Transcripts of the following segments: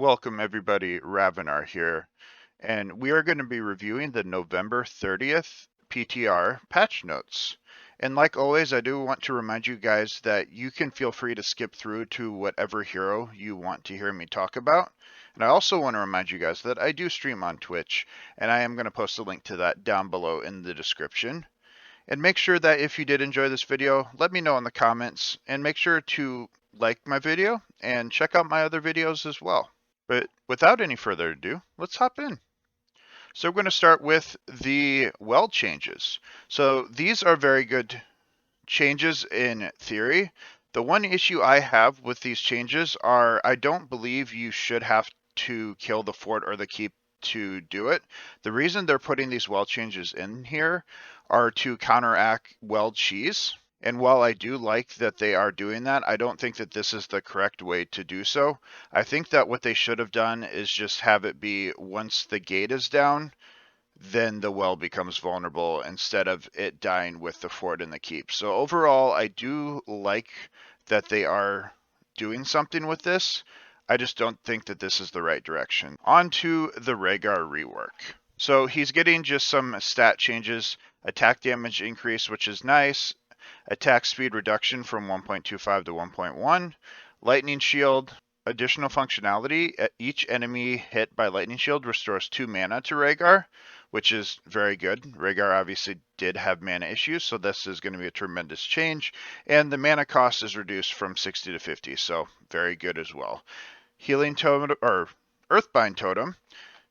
Welcome everybody, Ravenar here, and we are going to be reviewing the November 30th PTR patch notes. And like always, I do want to remind you guys that you can feel free to skip through to whatever hero you want to hear me talk about. And I also want to remind you guys that I do stream on Twitch, and I am going to post a link to that down below in the description. And make sure that if you did enjoy this video, let me know in the comments, and make sure to like my video and check out my other videos as well. But without any further ado, let's hop in. So we're going to start with the weld changes. So these are very good changes in theory. The one issue I have with these changes are I don't believe you should have to kill the fort or the keep to do it. The reason they're putting these weld changes in here are to counteract weld cheese. And while I do like that they are doing that, I don't think that this is the correct way to do so. I think that what they should have done is just have it be once the gate is down, then the well becomes vulnerable instead of it dying with the fort and the keep. So overall, I do like that they are doing something with this. I just don't think that this is the right direction. On to the Rehgar rework. So he's getting just some stat changes, attack damage increase, which is nice, attack speed reduction from 1.25 to 1.1, lightning shield, additional functionality. Each enemy hit by lightning shield restores 2 mana to Rehgar, which is very good. Rehgar obviously did have mana issues, so this is going to be a tremendous change. And the mana cost is reduced from 60 to 50, so very good as well. Healing totem or Earthbind totem,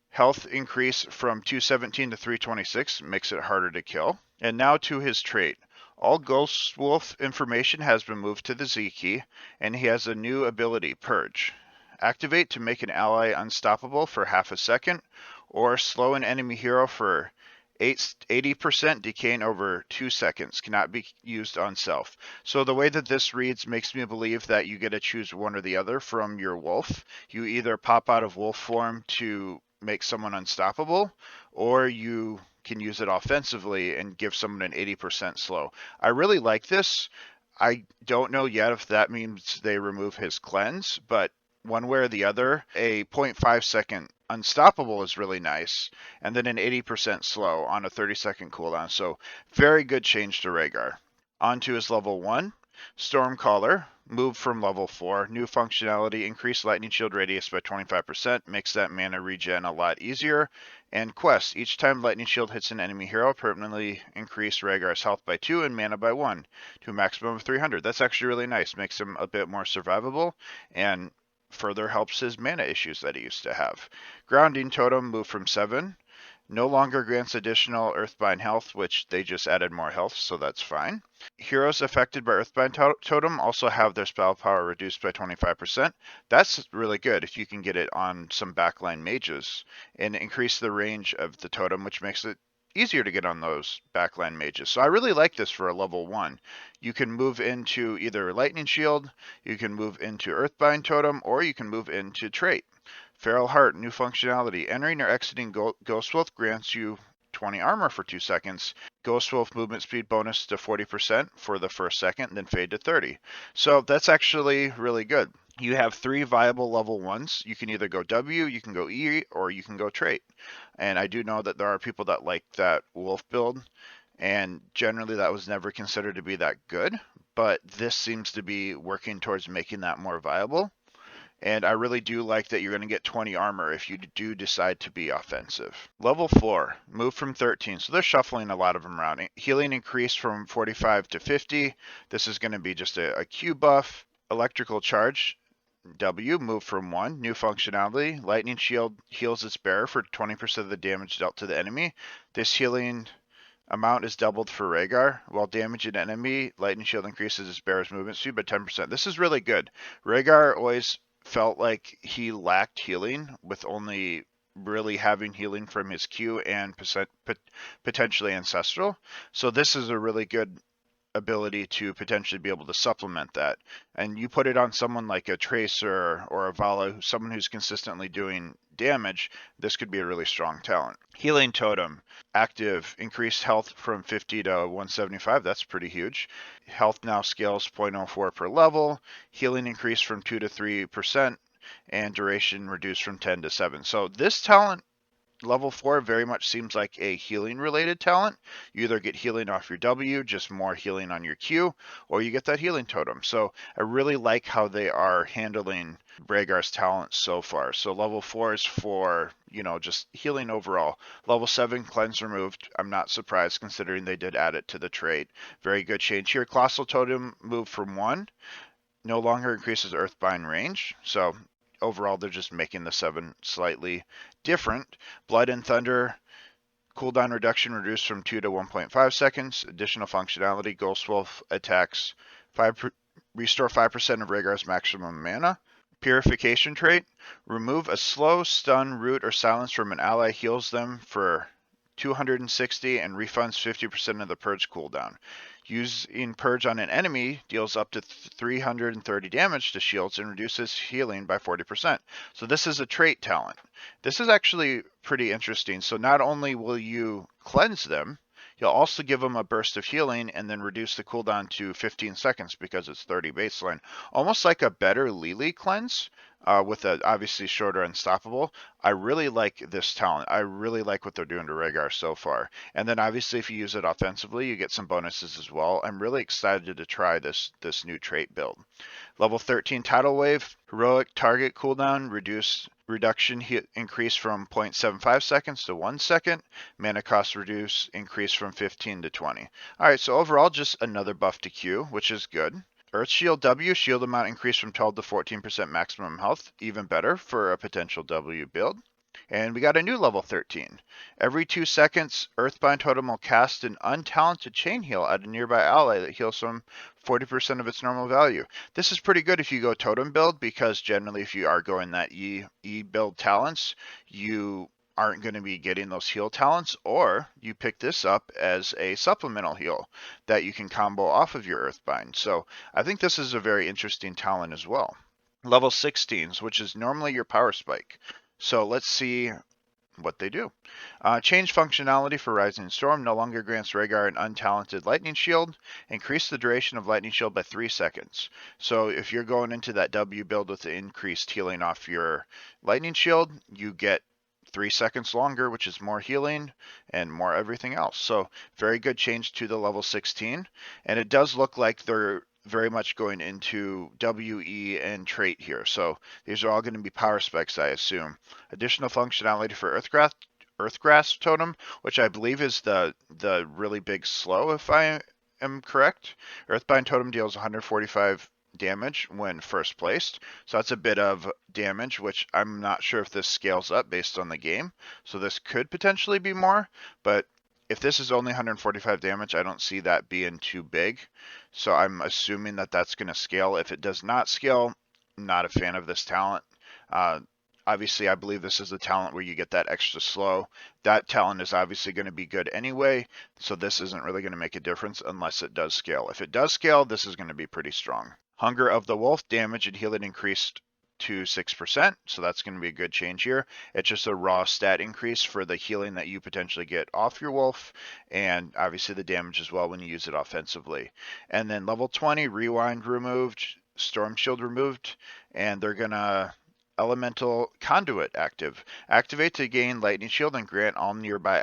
health increase from 217 to 326, makes it harder to kill. And now to his trait. All Ghost Wolf information has been moved to the Z key, and he has a new ability, Purge. Activate to make an ally unstoppable for half a second, or slow an enemy hero for 80% decaying over 2 seconds. Cannot be used on self. So the way that this reads makes me believe that you get to choose one or the other from your wolf. You either pop out of wolf form to make someone unstoppable, or you can use it offensively and give someone an 80% slow. I really like this. I don't know yet if that means they remove his cleanse, but one way or the other, a 0.5 second unstoppable is really nice, and then an 80% slow on a 30-second cooldown. So very good change to Rehgar. On to his level 1. Stormcaller, moved from level 4. New functionality, increased lightning shield radius by 25%, makes that mana regen a lot easier. And quest, each time lightning shield hits an enemy hero, permanently increase Rehgar's health by 2 and mana by 1 to a maximum of 300. That's actually really nice, makes him a bit more survivable, and further helps his mana issues that he used to have. Grounding totem moved from 7. No longer grants additional Earthbind health, which they just added more health, so that's fine. Heroes affected by Earthbind totem also have their spell power reduced by 25%. That's really good if you can get it on some backline mages, and increase the range of the totem, which makes it easier to get on those backline mages. So I really like this for a level 1. You can move into either Lightning Shield, you can move into Earthbind totem, or you can move into trait. Feral Heart, new functionality. Entering or exiting Ghost Wolf grants you 20 armor for 2 seconds. Ghost Wolf movement speed bonus to 40% for the first second, then fade to 30. So that's actually really good. You have 3 viable level 1s. You can either go W, you can go E, or you can go trait. And I do know that there are people that like that wolf build, and generally that was never considered to be that good, but this seems to be working towards making that more viable. And I really do like that you're going to get 20 armor if you do decide to be offensive. Level 4, move from 13. So they're shuffling a lot of them around. Healing increased from 45 to 50. This is going to be just a Q buff. Electrical charge, W, move from 1. New functionality. Lightning shield heals its bearer for 20% of the damage dealt to the enemy. This healing amount is doubled for Rehgar. While damaging an enemy, lightning shield increases its bearer's movement speed by 10%. This is really good. Rehgar always felt like he lacked healing, with only really having healing from his Q and potentially Ancestral. So this is a really good ability to potentially be able to supplement that. And you put it on someone like a Tracer or a Vala, someone who's consistently doing damage, this could be a really strong talent. Healing Totem, active, increased health from 50 to 175, that's pretty huge. Health now scales 0.04 per level, healing increased from 2 to 3%, and duration reduced from 10 to 7. So this talent, level 4, very much seems like a healing related talent. You either get healing off your W, just more healing on your Q, or you get that healing totem. So I really like how they are handling Rehgar's talents so far. So level 4 is for, just healing overall. Level 7, cleanse removed. I'm not surprised considering they did add it to the trait. Very good change here. Colossal totem moved from 1. No longer increases Earthbind range. So overall, they're just making the 7 slightly different. Blood and Thunder, cooldown reduction reduced from 2 to 1.5 seconds. Additional functionality, Ghost Wolf attacks restore 5% of Rehgar's maximum mana. Purification trait, remove a slow, stun, root, or silence from an ally, heals them for 260 and refunds 50% of the purge cooldown. Using purge on an enemy deals up to 330 damage to shields and reduces healing by 40%. So this is a trait talent. This is actually pretty interesting. So not only will you cleanse them, you'll also give them a burst of healing and then reduce the cooldown to 15 seconds because it's 30 baseline. Almost like a better Lily cleanse. With a obviously shorter unstoppable. I really like this talent. I really like what they're doing to Rehgar so far. And then obviously if you use it offensively, you get some bonuses as well. I'm really excited to try this new trait build. Level 13 Tidal Wave, heroic target cooldown reduction increase from 0.75 seconds to 1 second. Mana cost increase from 15 to 20. Alright, so overall just another buff to Q, which is good. Earth Shield W, shield amount increased from 12 to 14% maximum health, even better for a potential W build. And we got a new level 13. Every 2 seconds, Earthbind Totem will cast an untalented chain heal at a nearby ally that heals from 40% of its normal value. This is pretty good if you go totem build, because generally if you are going that E build talents, you aren't going to be getting those heal talents, or you pick this up as a supplemental heal that you can combo off of your Earthbind. So I think this is a very interesting talent as well. Level 16s, which is normally your power spike. So let's see what they do. Change functionality for Rising Storm. No longer grants Rehgar an untalented Lightning Shield. Increase the duration of Lightning Shield by 3 seconds. So if you're going into that W build with the increased healing off your Lightning Shield, you get 3 seconds longer, which is more healing and more everything else. So very good change to the level 16. And it does look like they're very much going into WE and trait here. So these are all going to be power specs, I assume. Additional functionality for Earthgrass Totem, which I believe is the really big slow, if I am correct. Earthbind Totem deals 145 damage when first placed. So that's a bit of damage, which I'm not sure if this scales up based on the game. So this could potentially be more, but if this is only 145 damage, I don't see that being too big. So I'm assuming that that's going to scale. If it does not scale, I'm not a fan of this talent. Obviously, I believe this is a talent where you get that extra slow. That talent is obviously going to be good anyway, so this isn't really going to make a difference unless it does scale. If it does scale, this is going to be pretty strong. Hunger of the Wolf, damage and healing increased to 6%, so that's going to be a good change here. It's just a raw stat increase for the healing that you potentially get off your wolf, and obviously the damage as well when you use it offensively. And then level 20, Rewind removed, Storm Shield removed, and they're going to Elemental Conduit active. Activate to gain Lightning Shield and grant all nearby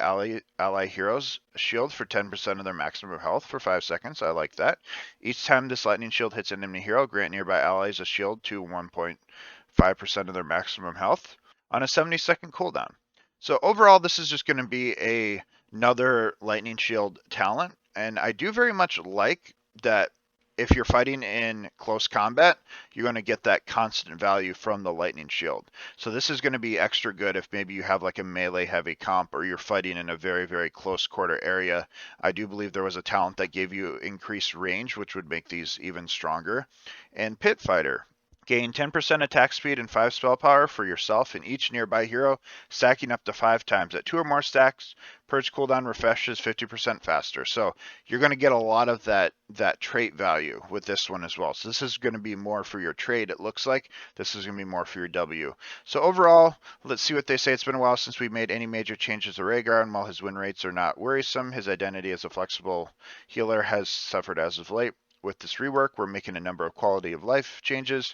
ally heroes a shield for 10% of their maximum health for 5 seconds. I like that. Each time this Lightning Shield hits an enemy hero, grant nearby allies a shield to 1.5% of their maximum health on a 70-second cooldown. So overall, this is just going to be another Lightning Shield talent, and I do very much like that. If you're fighting in close combat, you're going to get that constant value from the Lightning Shield. So this is going to be extra good if maybe you have like a melee heavy comp or you're fighting in a very, very close quarter area. I do believe there was a talent that gave you increased range, which would make these even stronger. And Pit Fighter. Gain 10% attack speed and 5 spell power for yourself and each nearby hero, stacking up to 5 times. At 2 or more stacks, Purge cooldown refreshes 50% faster. So you're going to get a lot of that trait value with this one as well. So this is going to be more for your trade, it looks like. This is going to be more for your W. So overall, let's see what they say. It's been a while since we made any major changes to Rehgar, and while his win rates are not worrisome, his identity as a flexible healer has suffered as of late. With this rework, we're making a number of quality of life changes.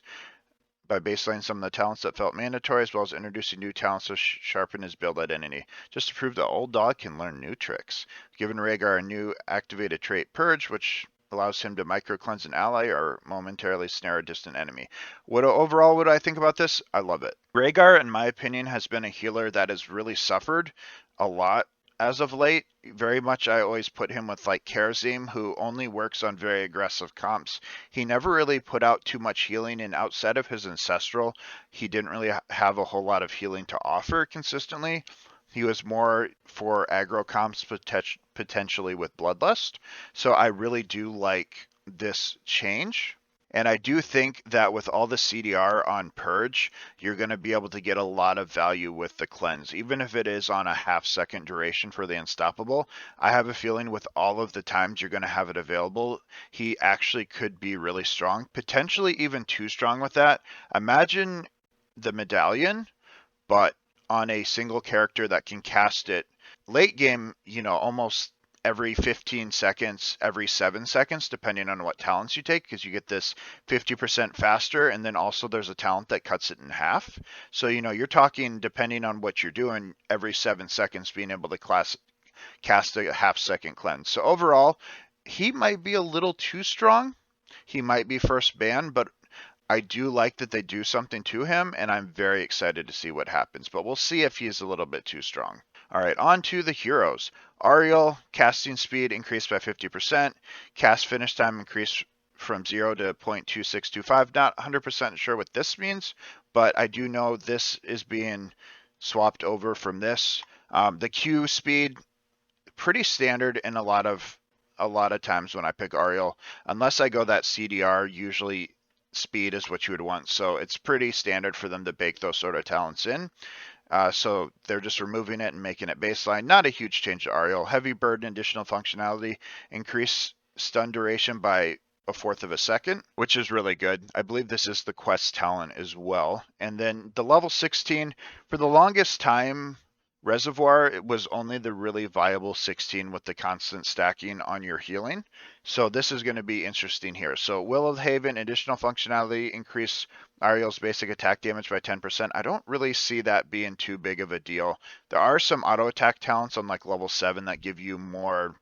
by baselining some of the talents that felt mandatory, as well as introducing new talents to sharpen his build identity, just to prove the old dog can learn new tricks. Given Rehgar a new activated trait Purge, which allows him to micro-cleanse an ally or momentarily snare a distant enemy. Overall, what do I think about this? I love it. Rehgar, in my opinion, has been a healer that has really suffered a lot as of late. Very much I always put him with like Karazim, who only works on very aggressive comps. He never really put out too much healing, and outside of his Ancestral, he didn't really have a whole lot of healing to offer consistently. He was more for aggro comps, potentially with Bloodlust. So I really do like this change. And I do think that with all the CDR on Purge, you're going to be able to get a lot of value with the cleanse, even if it is on a half-second duration for the Unstoppable. I have a feeling with all of the times you're going to have it available, he actually could be really strong, potentially even too strong with that. Imagine the Medallion, but on a single character that can cast it late game, almost every 15 seconds, every 7 seconds, depending on what talents you take, because you get this 50% faster, and then also there's a talent that cuts it in half. So, you're talking, depending on what you're doing, every 7 seconds being able to cast a half-second cleanse. So overall, he might be a little too strong. He might be first ban, but I do like that they do something to him, and I'm very excited to see what happens. But we'll see if he's a little bit too strong. All right, on to the heroes. Auriel, casting speed increased by 50%. Cast finish time increased from 0 to 0.2625. Not 100% sure what this means, but I do know this is being swapped over from this. The Q speed, pretty standard in a lot of times when I pick Auriel. Unless I go that CDR, usually speed is what you would want. So it's pretty standard for them to bake those sort of talents in. So they're just removing it and making it baseline. Not a huge change to Auriel. Heavy burden, additional functionality, increase stun duration by a fourth of a second, which is really good. I believe this is the quest talent as well. And then the level 16, for the longest time, Reservoir, it was only the really viable 16 with the constant stacking on your healing. So this is going to be interesting here. So Will of the Haven, additional functionality, increase Auriel's basic attack damage by 10%. I don't really see that being too big of a deal. There are some auto attack talents on like level 7 that give you more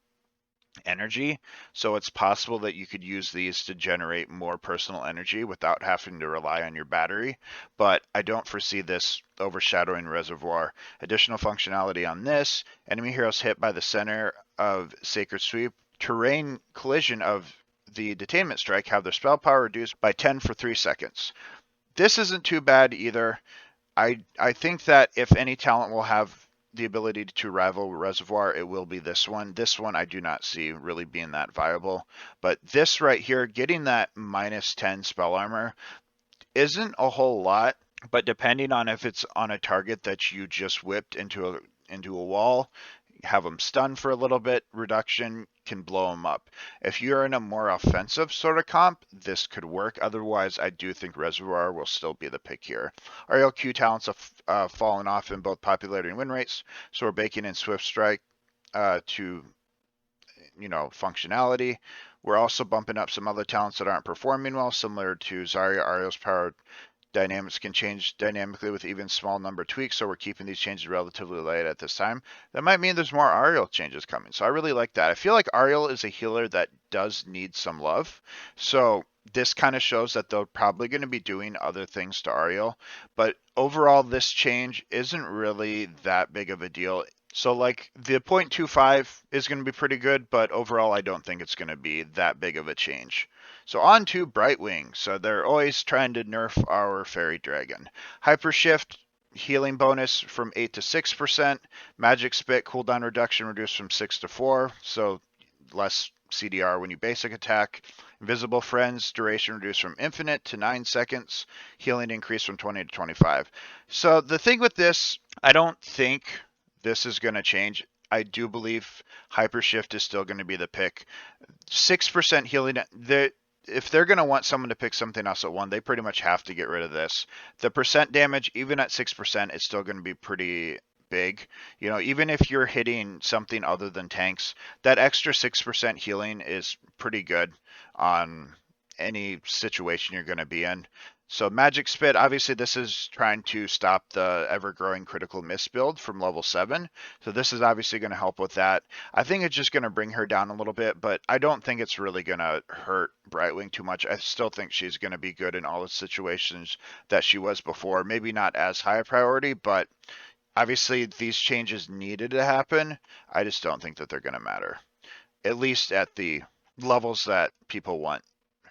energy, so it's possible that you could use these to generate more personal energy without having to rely on your battery, but I don't foresee this overshadowing Reservoir. Additional functionality on this: enemy heroes hit by the center of Sacred Sweep, terrain collision of the Detainment Strike have their spell power reduced by 10 for 3 seconds. This isn't too bad either. I think that if any talent will have the ability to rival Reservoir, it will be this one. This one I do not see really being that viable. But this right here, getting that minus 10 spell armor isn't a whole lot, but depending on if it's on a target that you just whipped into a wall, have them stunned for a little bit, reduction can blow them up. If you're in a more offensive sort of comp, this could work. Otherwise, I do think Reservoir will still be the pick here. Auriel Q talents have fallen off in both popularity and win rates, so we're baking in Swift Strike to functionality. We're also bumping up some other talents that aren't performing well, similar to Zarya. Auriel's power dynamics can change dynamically with even small number tweaks, so we're keeping these changes relatively light at this time. That might mean there's more Auriel changes coming, so I really like that. I feel like Auriel is a healer that does need some love, so this kind of shows that they're probably going to be doing other things to Auriel, but overall this change isn't really that big of a deal. So like the 0.25 is going to be pretty good, but overall I don't think it's going to be that big of a change. So on to Brightwing. So they're always trying to nerf our Fairy Dragon. Hyper Shift, healing bonus from 8 to 6%. Magic Spit, cooldown reduction reduced from 6 to 4, so less CDR when you basic attack. Invisible Friends, duration reduced from infinite to 9 seconds. Healing increased from 20 to 25. So the thing with this, I don't think this is going to change. I do believe Hyper Shift is still going to be the pick. 6% healing, if they're going to want someone to pick something else at 1, they pretty much have to get rid of this. The percent damage, even at 6%, is still going to be pretty big. Even if you're hitting something other than tanks, that extra 6% healing is pretty good on any situation you're going to be in. So Magic Spit, obviously this is trying to stop the ever-growing critical miss build from level 7. So this is obviously going to help with that. I think it's just going to bring her down a little bit, but I don't think it's really going to hurt Brightwing too much. I still think she's going to be good in all the situations that she was before. Maybe not as high a priority, but obviously these changes needed to happen. I just don't think that they're going to matter, at least at the levels that people want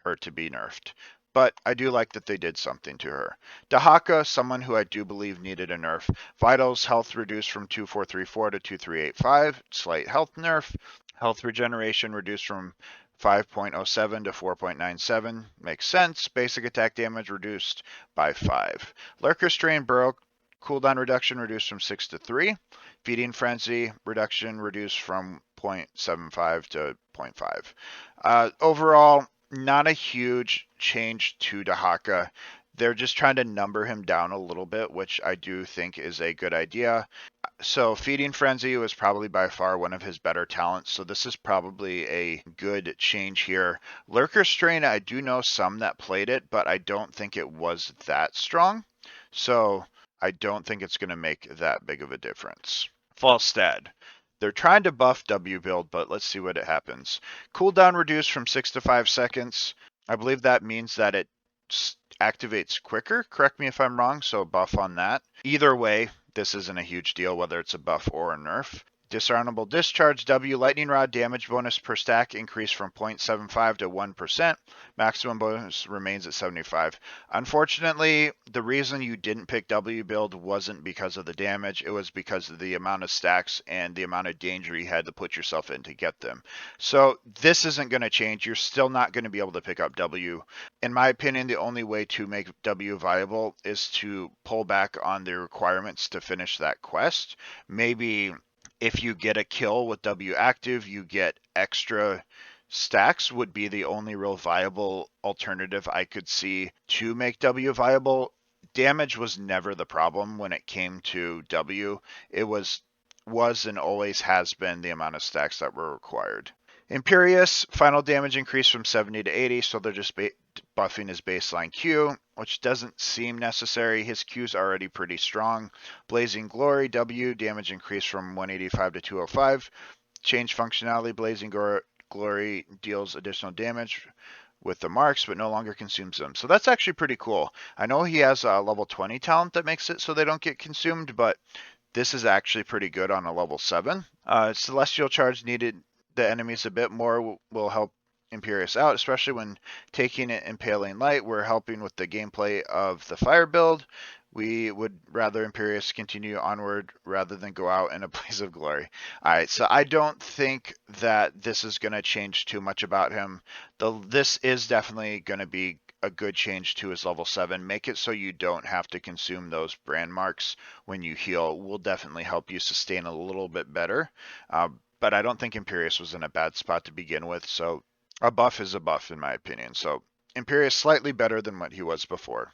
her to be nerfed. But I do like that they did something to her. Dehaka, someone who I do believe needed a nerf. Vitals health reduced from 2434 to 2385, slight health nerf. Health regeneration reduced from 5.07 to 4.97, makes sense. Basic attack damage reduced by 5. Lurker Strain Burrow cooldown reduction reduced from 6 to 3. Feeding Frenzy reduction reduced from 0.75 to 0.5. Overall, not a huge change to Dehaka. They're just trying to number him down a little bit, which I do think is a good idea. So Feeding Frenzy was probably by far one of his better talents, so this is probably a good change here. Lurker Strain, I do know some that played it, but I don't think it was that strong. So I don't think it's going to make that big of a difference. Falstad. They're trying to buff W build, but let's see what it happens. Cooldown reduced from 6 to 5 seconds. I believe that means that it activates quicker. Correct me if I'm wrong, so buff on that. Either way, this isn't a huge deal, whether it's a buff or a nerf. Dishonorable Discharge W Lightning Rod damage bonus per stack increased from 0.75 to 1%. Maximum bonus remains at 75. Unfortunately, the reason you didn't pick W build wasn't because of the damage. It was because of the amount of stacks and the amount of danger you had to put yourself in to get them. So this isn't going to change. You're still not going to be able to pick up W. In my opinion, the only way to make W viable is to pull back on the requirements to finish that quest. Maybe if you get a kill with W active, you get extra stacks would be the only real viable alternative I could see to make W viable. Damage was never the problem when it came to W. It was and always has been the amount of stacks that were required. Imperius, final damage increased from 70 to 80, so they're just buffing his baseline Q, which doesn't seem necessary. His Q's already pretty strong. Blazing Glory, W, damage increased from 185 to 205. Change functionality, Blazing Glory deals additional damage with the marks, but no longer consumes them. So that's actually pretty cool. I know he has a level 20 talent that makes it so they don't get consumed, but this is actually pretty good on a level 7. Celestial Charge needed the enemies a bit more will help Imperius out, especially when taking it Impaling Light. We're helping with the gameplay of the fire build. We would rather Imperius continue onward rather than go out in a blaze of glory. All right, so I don't think that this is going to change too much about him. This is definitely going to be a good change to his level 7. Make it so you don't have to consume those brand marks when you heal. Will definitely help you sustain a little bit better. But I don't think Imperius was in a bad spot to begin with, so a buff is a buff in my opinion. So Imperius slightly better than what he was before.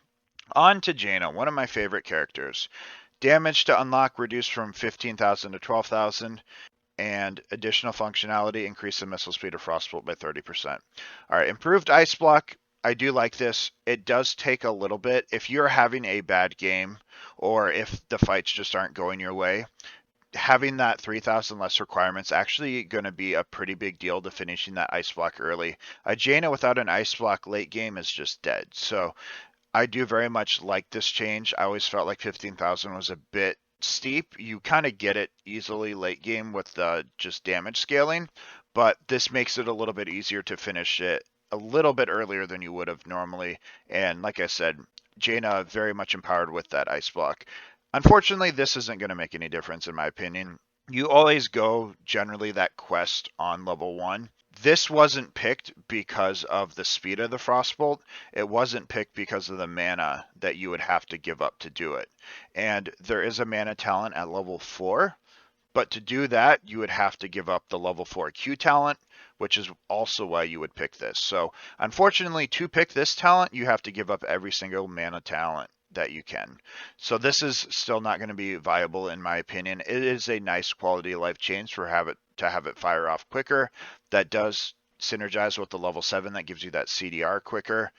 On to Jaina, one of my favorite characters. Damage to unlock reduced from 15,000 to 12,000, and additional functionality increase the missile speed of Frostbolt by 30%. All right, improved ice block. I do like this. It does take a little bit. If you're having a bad game, or if the fights just aren't going your way, having that 3,000 less requirements actually going to be a pretty big deal to finishing that ice block early. A Jaina without an ice block late game is just dead. So I do very much like this change. I always felt like 15,000 was a bit steep. You kind of get it easily late game with the just damage scaling, but this makes it a little bit easier to finish it a little bit earlier than you would have normally. And like I said, Jaina very much empowered with that ice block. Unfortunately, this isn't going to make any difference in my opinion. You always go generally that quest on level 1. This wasn't picked because of the speed of the Frostbolt. It wasn't picked because of the mana that you would have to give up to do it. And there is a mana talent at level 4, but to do that, you would have to give up the level 4 Q talent, which is also why you would pick this. So unfortunately, to pick this talent, you have to give up every single mana talent that you can. So this is still not going to be viable in my opinion. It is a nice quality of life change to have it fire off quicker. That does synergize with the level 7 that gives you that CDR quicker.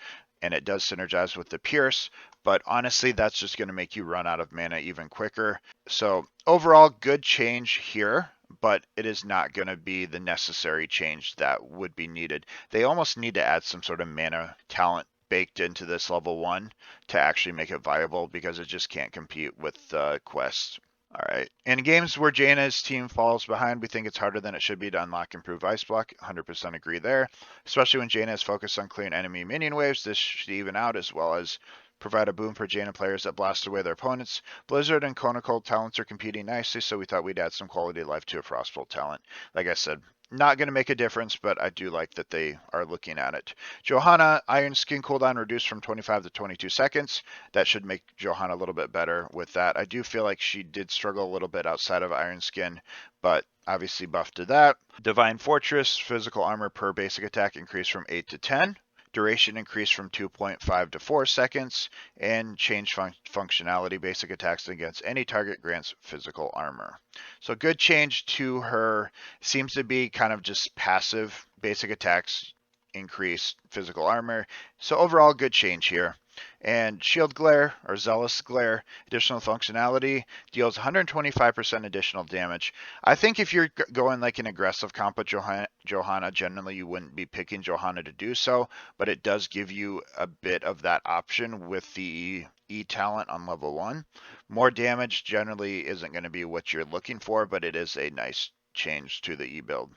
and it does synergize with the Pierce, but honestly, that's just going to make you run out of mana even quicker. So overall, good change here, but it is not going to be the necessary change that would be needed. They almost need to add some sort of mana talent baked into this level 1 to actually make it viable, because it just can't compete with quests. All right. In games where Jaina's team falls behind, we think it's harder than it should be to unlock improved ice block. 100% agree there. Especially when Jaina is focused on clearing enemy minion waves, this should even out, as well as provide a boon for Jaina players that blast away their opponents. Blizzard and Conical talents are competing nicely, so we thought we'd add some quality of life to a Frostbolt talent. Like I said, not going to make a difference, but I do like that they are looking at it. Johanna, Iron Skin cooldown reduced from 25 to 22 seconds. That should make Johanna a little bit better with that. I do feel like she did struggle a little bit outside of Iron Skin, but obviously buffed to that. Divine Fortress, physical armor per basic attack increased from 8 to 10. Duration increased from 2.5 to 4 seconds, and change functionality. Basic attacks against any target grants physical armor. So good change to her. Seems to be kind of just passive. Basic attacks increase physical armor. So overall, good change here. And Shield Glare, or Zealous Glare, additional functionality, deals 125% additional damage. I think if you're going like an aggressive comp with Johanna, generally you wouldn't be picking Johanna to do so, but it does give you a bit of that option with the E talent on level 1. More damage generally isn't going to be what you're looking for, but it is a nice change to the E build.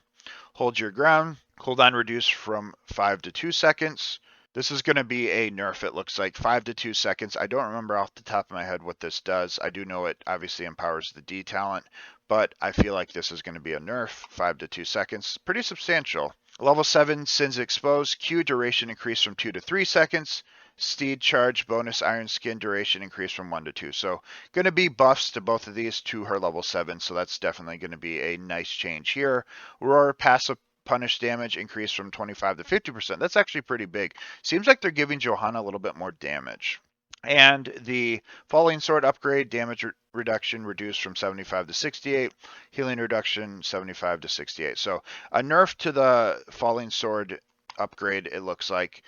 Hold Your Ground, cooldown reduced from 5 to 2 seconds. This is going to be a nerf, it looks like, 5 to 2 seconds. I don't remember off the top of my head what this does. I do know it obviously empowers the D talent, but I feel like this is going to be a nerf, 5 to 2 seconds. Pretty substantial. Level 7, Sins Exposed, Q duration increased from 2 to 3 seconds. Steed Charge bonus Iron Skin duration increased from 1 to 2. So going to be buffs to both of these to her level 7, so that's definitely going to be a nice change here. Roar passive punish damage increased from 25 to 50%. That's actually pretty big. Seems like they're giving Johanna a little bit more damage. And the Falling Sword upgrade, damage reduction reduced from 75 to 68, healing reduction 75 to 68. So a nerf to the Falling Sword upgrade, it looks like.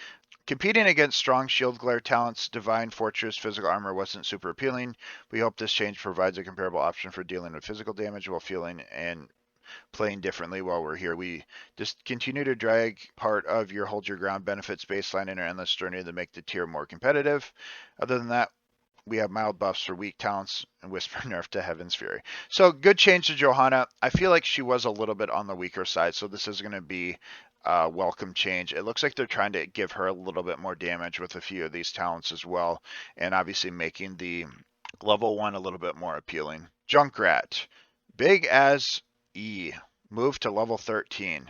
Competing against strong Shield Glare talents, Divine Fortress physical armor wasn't super appealing. We hope this change provides a comparable option for dealing with physical damage while feeling and playing differently while we're here. We just continue to drag part of your Hold Your Ground benefits baseline in our endless journey to make the tier more competitive. Other than that, we have mild buffs for weak talents and Whisper nerf to Heaven's Fury. So good change to Johanna. I feel like she was a little bit on the weaker side, so this is going to be a welcome change. It looks like they're trying to give her a little bit more damage with a few of these talents as well, and obviously making the level 1 a little bit more appealing. Junkrat, big as E, move to level 13.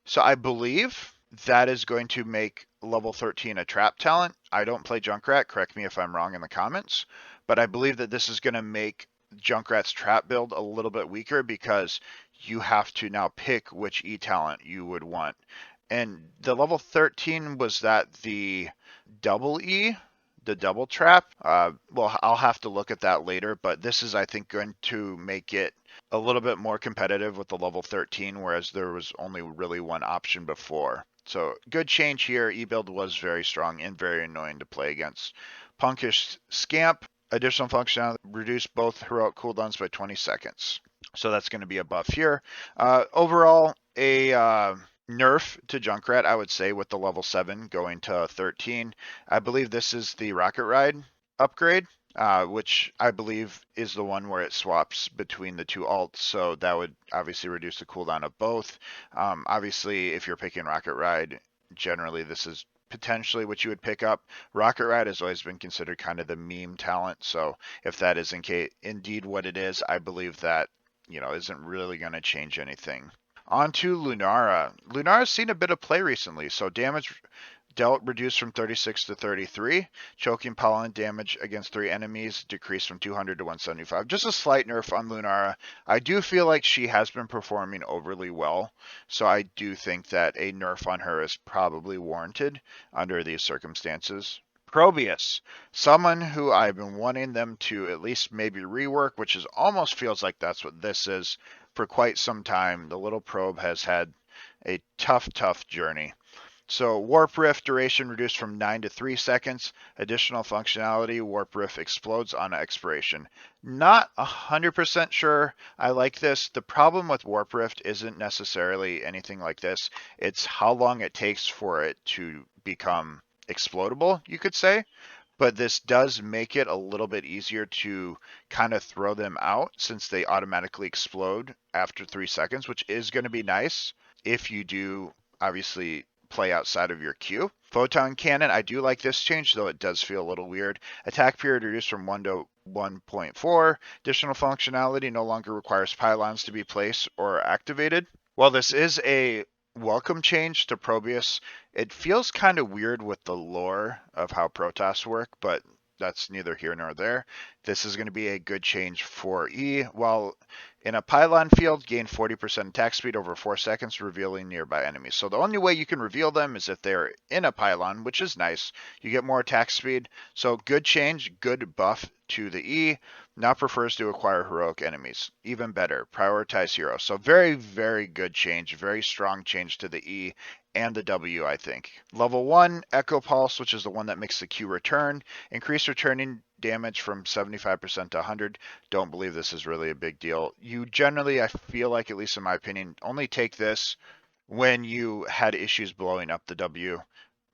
So I believe that is going to make level 13 a trap talent. I don't play Junkrat, correct me if I'm wrong in the comments, but I believe that this is going to make Junkrat's trap build a little bit weaker because you have to now pick which E talent you would want. And the level 13, was that the double E? The double trap? Well, I'll have to look at that later, but this is, I think, going to make it a little bit more competitive with the level 13, whereas there was only really one option before. So good change here. E-build was very strong and very annoying to play against. Punkish Scamp, additional functionality, reduced both heroic cooldowns by 20 seconds. So that's going to be a buff here. Overall, a nerf to Junkrat, I would say, with the level 7 going to 13. I believe this is the Rocket Ride upgrade, which I believe is the one where it swaps between the two alts. So that would obviously reduce the cooldown of both. Obviously, if you're picking Rocket Ride, generally this is potentially what you would pick up. Rocket Ride has always been considered kind of the meme talent. So if that is indeed what it is, I believe that, isn't really going to change anything. On to Lunara. Lunara's seen a bit of play recently, so damage dealt reduced from 36 to 33. Choking pollen damage against 3 enemies decreased from 200 to 175. Just a slight nerf on Lunara. I do feel like she has been performing overly well, so I do think that a nerf on her is probably warranted under these circumstances. Probius, someone who I've been wanting them to at least maybe rework, which is almost feels like that's what this is, for quite some time. The little probe has had a tough journey. So Warp Rift duration reduced from 9 to 3 seconds. Additional functionality, Warp Rift explodes on expiration. Not 100% sure I like this. The problem with Warp Rift isn't necessarily anything like this. It's how long it takes for it to become explodable, you could say. But this does make it a little bit easier to kind of throw them out since they automatically explode after 3 seconds, which is going to be nice if you do obviously play outside of your queue. Photon cannon, I do like this change, though it does feel a little weird. Attack period reduced from 1 to 1.4. Additional functionality no longer requires pylons to be placed or activated. While this is a welcome change to Probius, it feels kind of weird with the lore of how Protoss work, but that's neither here nor there. This is going to be a good change for E. While in a pylon field, gain 40% attack speed over 4 seconds, revealing nearby enemies. So the only way you can reveal them is if they're in a pylon, which is nice. You get more attack speed. So good change, good buff to the E. Now prefers to acquire heroic enemies. Even better, prioritize heroes. So very, very good change. Very strong change to the E and the W, I think. Level 1, Echo Pulse, which is the one that makes the Q return. Increase returning damage from 75% to 100. Don't believe this is really a big deal. You generally, I feel like, at least in my opinion, only take this when you had issues blowing up the W,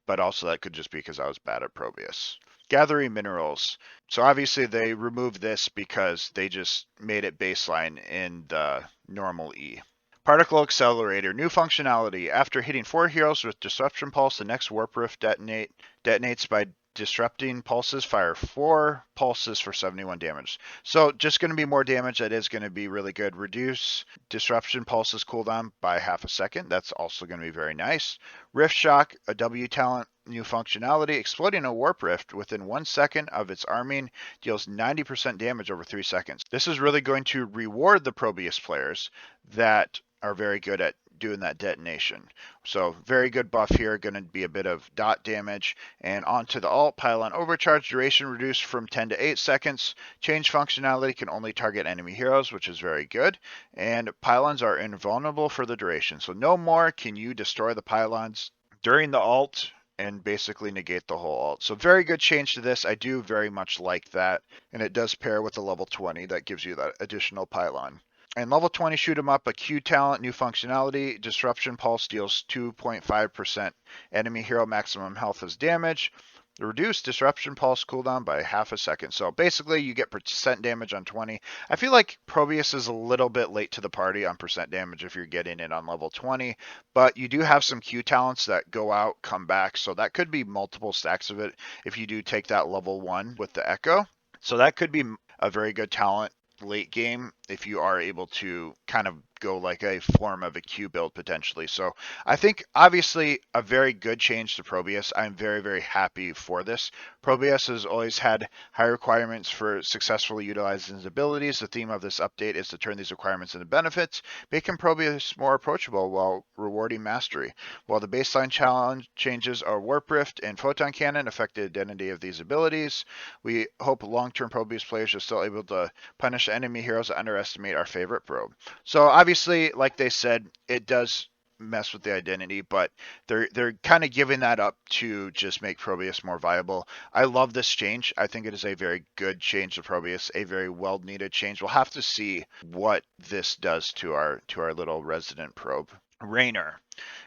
but also that could just be because I was bad at Probius. Gathering minerals. So obviously they removed this because they just made it baseline in the normal E. Particle Accelerator, new functionality. After hitting 4 heroes with Disruption Pulse, the next Warp Rift detonates by disrupting pulses. Fire 4 pulses for 71 damage. So just going to be more damage. That is going to be really good. Reduce Disruption Pulses cooldown by half a second. That's also going to be very nice. Rift Shock, a W talent, new functionality. Exploding a Warp Rift within 1 second of its arming deals 90% damage over 3 seconds. This is really going to reward the Probius players that are very good at doing that detonation. So very good buff here, going to be a bit of dot damage. And onto the alt, pylon overcharge, duration reduced from 10 to 8 seconds. Change functionality can only target enemy heroes, which is very good. And pylons are invulnerable for the duration. So no more can you destroy the pylons during the alt and basically negate the whole alt. So very good change to this. I do very much like that. And it does pair with the level 20 that gives you that additional pylon. And level 20 shoot 'em up, a Q talent, new functionality. Disruption Pulse deals 2.5% enemy hero maximum health as damage. Reduce Disruption Pulse cooldown by half a second. So basically you get percent damage on 20. I feel like Probius is a little bit late to the party on percent damage if you're getting it on level 20. But you do have some Q talents that go out, come back. So that could be multiple stacks of it if you do take that level 1 with the Echo. So that could be a very good talent late game if you are able to kind of go like a form of a Q build potentially. So I think obviously a very good change to Probius. I'm very, very happy for this. Probius has always had high requirements for successfully utilizing his abilities. The theme of this update is to turn these requirements into benefits, making Probius more approachable while rewarding mastery. While the baseline challenge changes are Warp Rift and Photon Cannon affect the identity of these abilities, we hope long-term Probius players are still able to punish enemy heroes that underestimate our favorite probe. So obviously, like they said, it does mess with the identity, but they're kind of giving that up to just make Probius more viable. I love this change. I think it is a very good change to Probius, a very well needed change. We'll have to see what this does to our little resident probe. Raynor.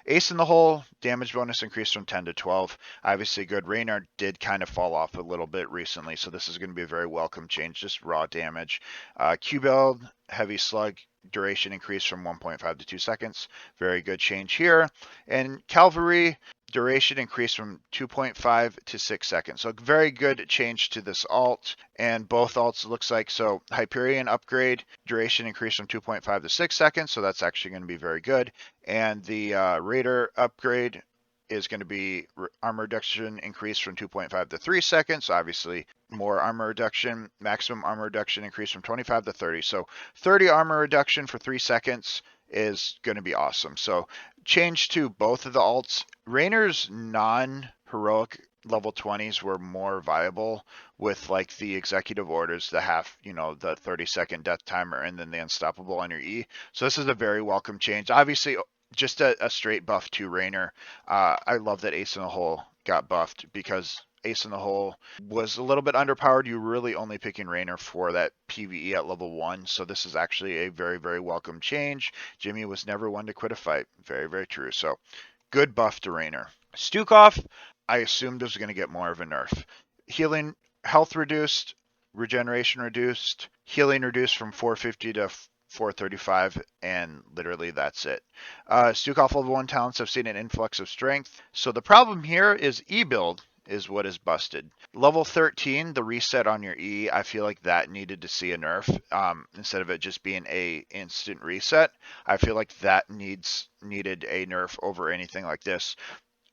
Ace in the hole, damage bonus increased from 10 to 12. Obviously good. Raynor did kind of fall off a little bit recently, so this is going to be a very welcome change, just raw damage. Q build, heavy slug, duration increased from 1.5 to 2 seconds. Very good change here. And Cavalry, duration increased from 2.5 to 6 seconds. So very good change to this alt, and both alts looks like. So Hyperion upgrade, duration increased from 2.5 to 6 seconds, so that's actually going to be very good. And the Raider upgrade is going to be armor reduction increased from 2.5 to 3 seconds. So obviously more armor reduction. Maximum armor reduction increased from 25 to 30. So 30 armor reduction for 3 seconds is going to be awesome. So change to both of the alts. Raynor's non-heroic level 20s were more viable with like the executive orders, the half, the 30-second death timer, and then the unstoppable on your E. So this is a very welcome change. Obviously, just a straight buff to Raynor. I love that Ace in the Hole got buffed because Ace in the Hole was a little bit underpowered. You were really only picking Raynor for that PvE at level 1, so this is actually a very, very welcome change. Jimmy was never one to quit a fight. Very, very true. So good buff to Raynor. Stukov, I assumed was going to get more of a nerf. Healing, health reduced, regeneration reduced, healing reduced from 450 to 435, and literally that's it. Stukov level 1 talents have seen an influx of strength. So the problem here is E-build is what is busted. Level 13, the reset on your E, I feel like that needed to see a nerf. Instead of it just being a instant reset, I feel like that needed a nerf over anything like this.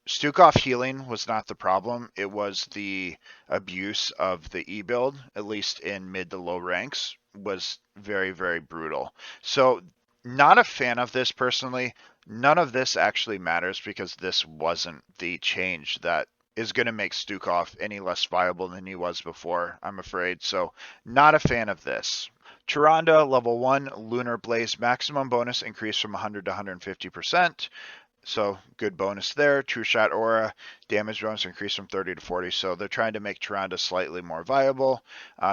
Stukov healing was not the problem. It was the abuse of the E build, at least in mid to low ranks, was very, very brutal. So, not a fan of this personally. None of this actually matters because this wasn't the change that is going to make Stukov any less viable than he was before, I'm afraid. So, not a fan of this. Tyrande, level 1, Lunar Blaze maximum bonus increased from 100 to 150%. So good bonus there. True Shot Aura damage bonus increased from 30 to 40. So they're trying to make Tyrande slightly more viable.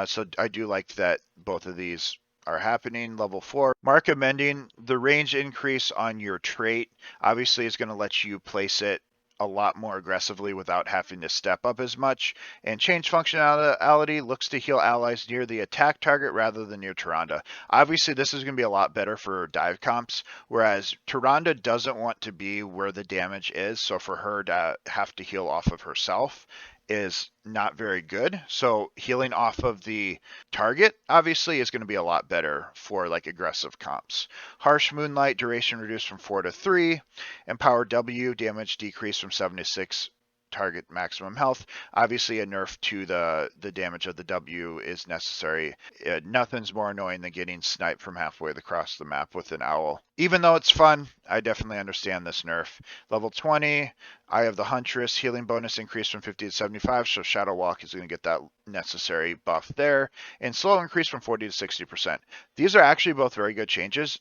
So I do like that both of these are happening. Level 4. Mark Amending, the range increase on your trait obviously is going to let you place it a lot more aggressively without having to step up as much. And change functionality looks to heal allies near the attack target rather than near Tyrande. Obviously, this is going to be a lot better for dive comps, whereas Tyrande doesn't want to be where the damage is, so for her to have to heal off of herself is not very good. So healing off of the target obviously is going to be a lot better for like aggressive comps. Harsh Moonlight duration reduced from 4 to 3. Empower W damage decreased from 7 to 6 target maximum health. Obviously, a nerf to the damage of the W is necessary. Nothing's more annoying than getting sniped from halfway across the map with an owl. Even though it's fun, I definitely understand this nerf. Level 20, Eye of the Huntress, healing bonus increased from 50 to 75, so Shadow Walk is going to get that necessary buff there. And slow increase from 40 to 60%. These are actually both very good changes.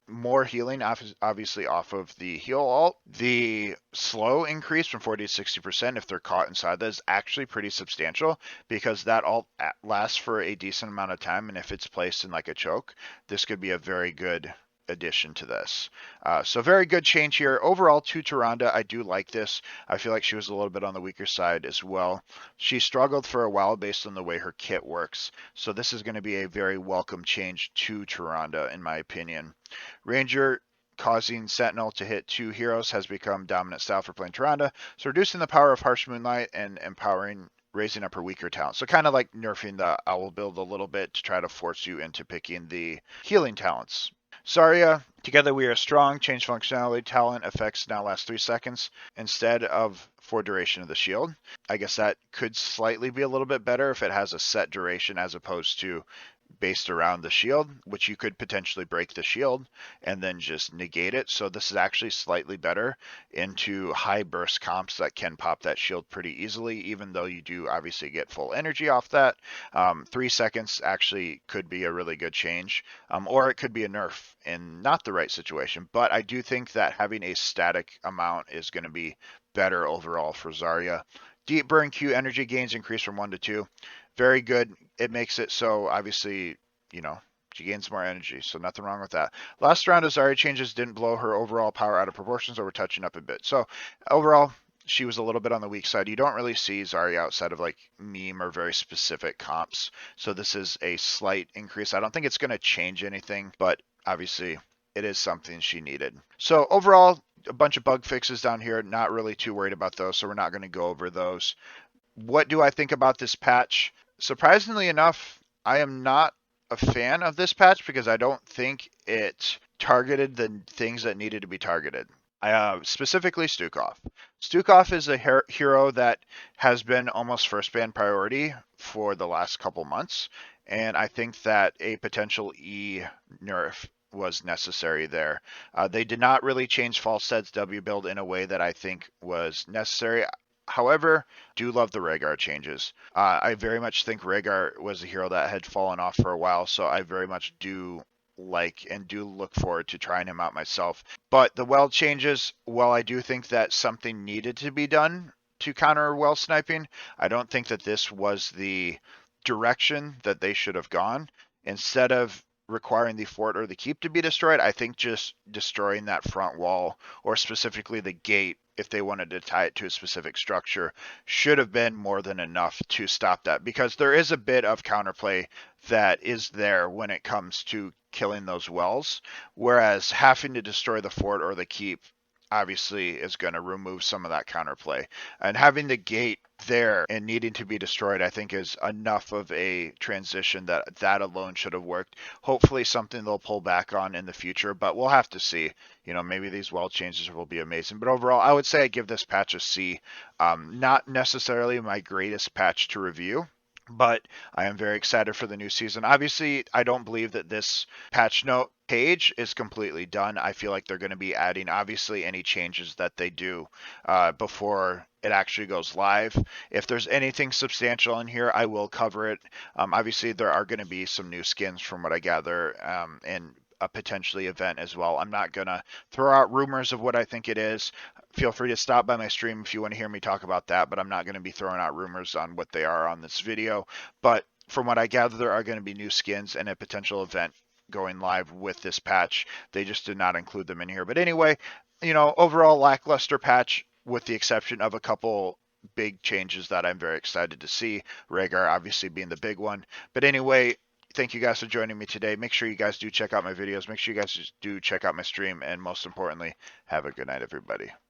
More healing, obviously, off of the heal alt. The slow increase from 40 to 60% if they're caught inside that is actually pretty substantial because that alt lasts for a decent amount of time, and if it's placed in like a choke, this could be a very good addition to this. So very good change here. Overall, to Tyrande, I do like this. I feel like she was a little bit on the weaker side as well. She struggled for a while based on the way her kit works. So this is going to be a very welcome change to Tyrande, in my opinion. Ranger causing Sentinel to hit 2 heroes has become dominant style for playing Tyrande. So reducing the power of Harsh Moonlight and empowering raising up her weaker talent. So kind of like nerfing the owl build a little bit to try to force you into picking the healing talents. Zarya, together we are strong. Change functionality talent effects now last 3 seconds instead of for duration of the shield. I guess that could slightly be a little bit better if it has a set duration as opposed to based around the shield, which you could potentially break the shield and then just negate it. So this is actually slightly better into high burst comps that can pop that shield pretty easily, even though you do obviously get full energy off that. 3 seconds actually could be a really good change, or it could be a nerf in not the right situation. But I do think that having a static amount is going to be better overall for Zarya. Deep burn Q energy gains increase from 1 to 2. Very good. It makes it so obviously, she gains more energy, so nothing wrong with that. Last round of Zarya changes didn't blow her overall power out of proportion, so we're touching up a bit. So overall, she was a little bit on the weak side. You don't really see Zarya outside of like meme or very specific comps. So this is a slight increase. I don't think it's going to change anything, but obviously it is something she needed. So overall, a bunch of bug fixes down here. Not really too worried about those, so we're not going to go over those. What do I think about this patch? Surprisingly enough, I am not a fan of this patch because I don't think it targeted the things that needed to be targeted. Specifically Stukov. Stukov is a hero that has been almost first ban priority for the last couple months, and I think that a potential E nerf was necessary there. They did not really change Falstad's W build in a way that I think was necessary. However, do love the Rehgar changes. I very much think Rehgar was a hero that had fallen off for a while, so I very much do like and do look forward to trying him out myself. But the weld changes, while I do think that something needed to be done to counter weld sniping, I don't think that this was the direction that they should have gone. Instead of requiring the fort or the keep to be destroyed, I think just destroying that front wall, or specifically the gate, if they wanted to tie it to a specific structure, should have been more than enough to stop that, because there is a bit of counterplay that is there when it comes to killing those wells, whereas having to destroy the fort or the keep obviously is going to remove some of that counterplay. And having the gate there and needing to be destroyed, I think, is enough of a transition that that alone should have worked. Hopefully something they'll pull back on in the future, but we'll have to see. You know, maybe these weld changes will be amazing. But overall, I would say I give this patch a C. Not necessarily my greatest patch to review, but I am very excited for the new season. Obviously, I don't believe that this patch note page is completely done. I feel like they're going to be adding, obviously, any changes that they do before it actually goes live. If there's anything substantial in here, I will cover it. Obviously, there are going to be some new skins from what I gather, and a potentially event as well. I'm not going to throw out rumors of what I think it is. Feel free to stop by my stream if you want to hear me talk about that, but I'm not going to be throwing out rumors on what they are on this video. But from what I gather, there are going to be new skins and a potential event going live with this patch. They just did not include them in here. But anyway, you know, overall lackluster patch with the exception of a couple big changes that I'm very excited to see. Rehgar obviously being the big one. But anyway, thank you guys for joining me today. Make sure you guys do check out my videos. Make sure you guys do check out my stream. And most importantly, have a good night, everybody.